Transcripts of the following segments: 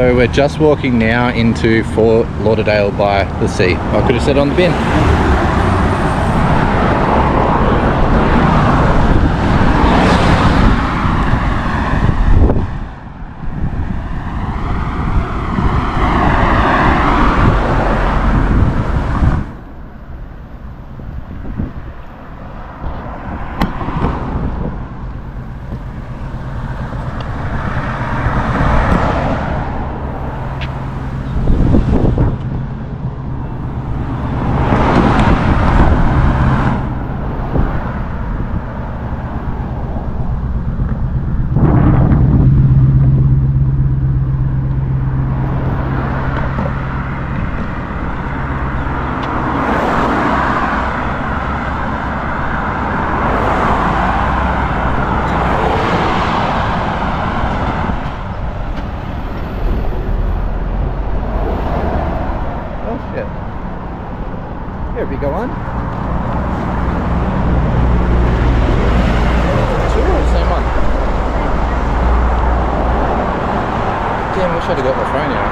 So we're just walking now into Fort Lauderdale by the sea. I could have said on the bin. Here, if you go on. Two or the same one? Damn, wish I'd have got my phone out.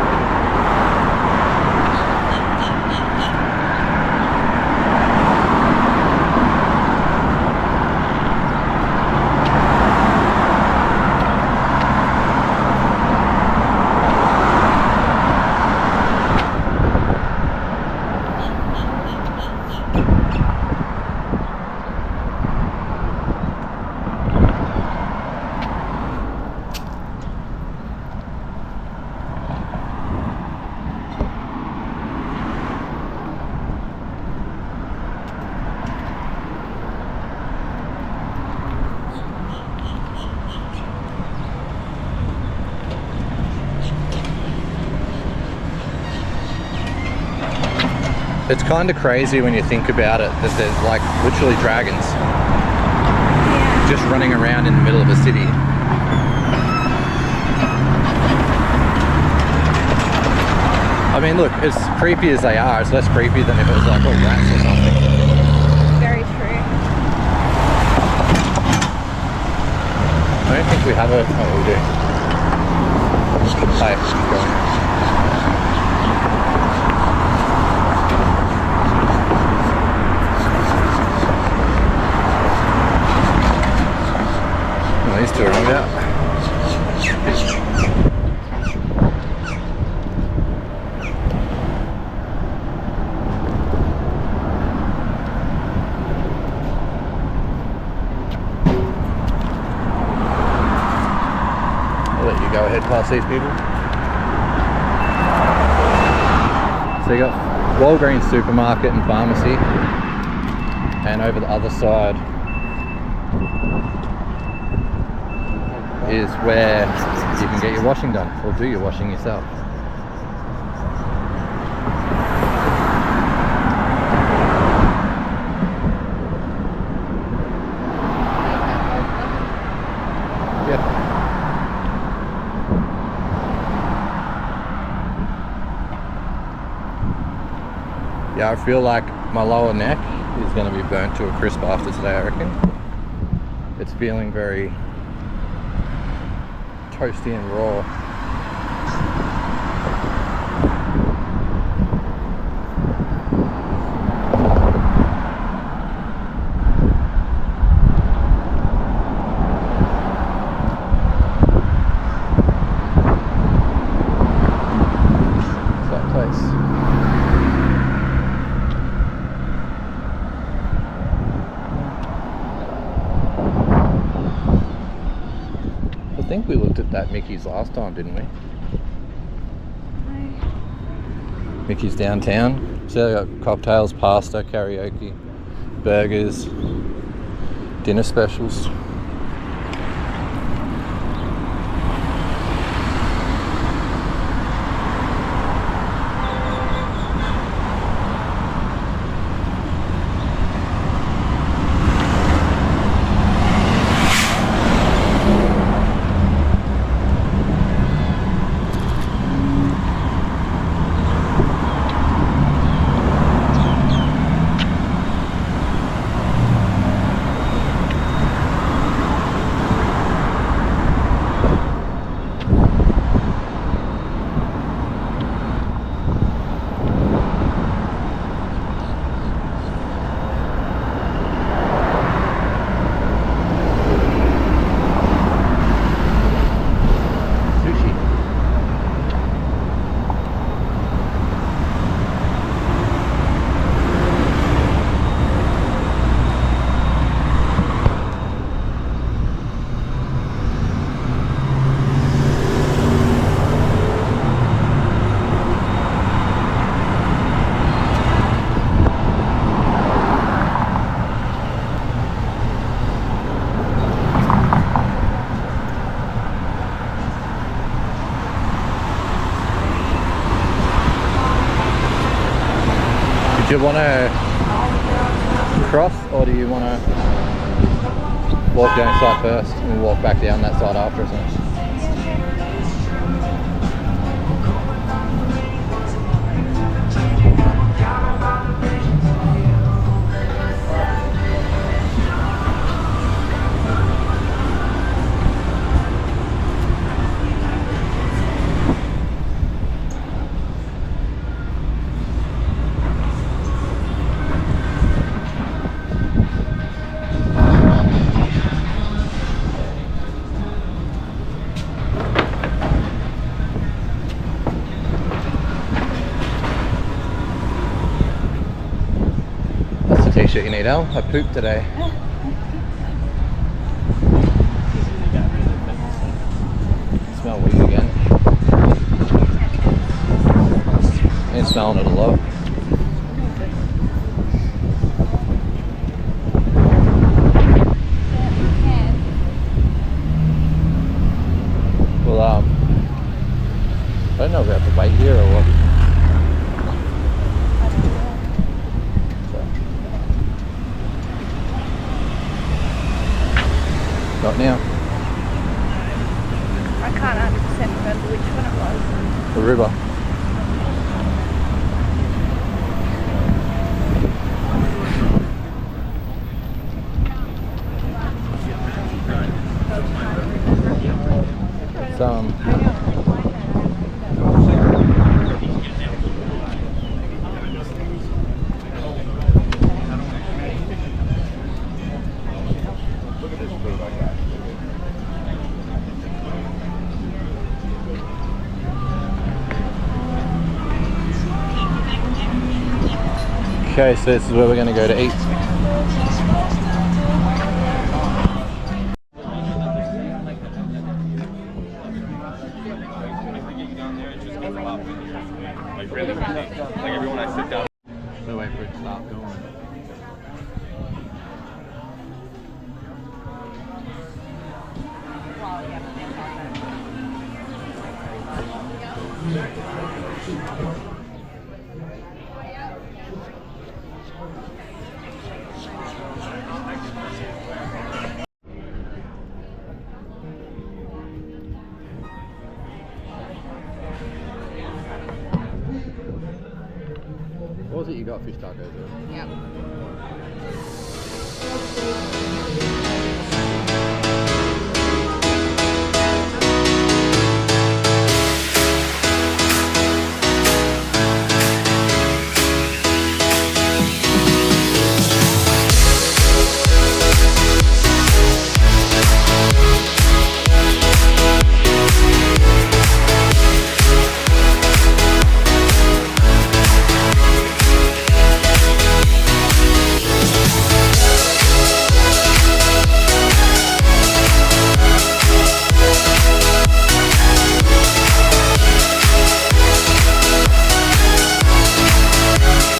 It's kind of crazy when you think about it, that there's like literally dragons just running around in the middle of a city. I mean, look, as creepy as they are, it's less creepy than if it was like all rats or something. Very true. I don't think we have a... Oh, we do. Hey, keep going. These two are running out. I'll let you go ahead past these people. So you got Walgreens supermarket and pharmacy, and over the other side is where you can get your washing done or do your washing yourself. Yeah, I feel like my lower neck is going to be burnt to a crisp after today, I reckon. It's feeling very toasty and raw. It's that place. I think we looked at that Mickey's last time, didn't we? No. Mickey's downtown. So they got cocktails, pasta, karaoke, burgers, dinner specials. Do you want to cross, or do you want to walk down side first and walk back down that side after, or something? T-shirt you need, Al. I pooped today. Smell weed again. Ain't smelling it a lot. Well, I don't know if we have to wait here or what. Not now. I can't 100% remember which one it was. Aruba. Okay, so this is where we're going to go to eat. We're waiting for it to start going. What was it you got? Fish tacos? Yep.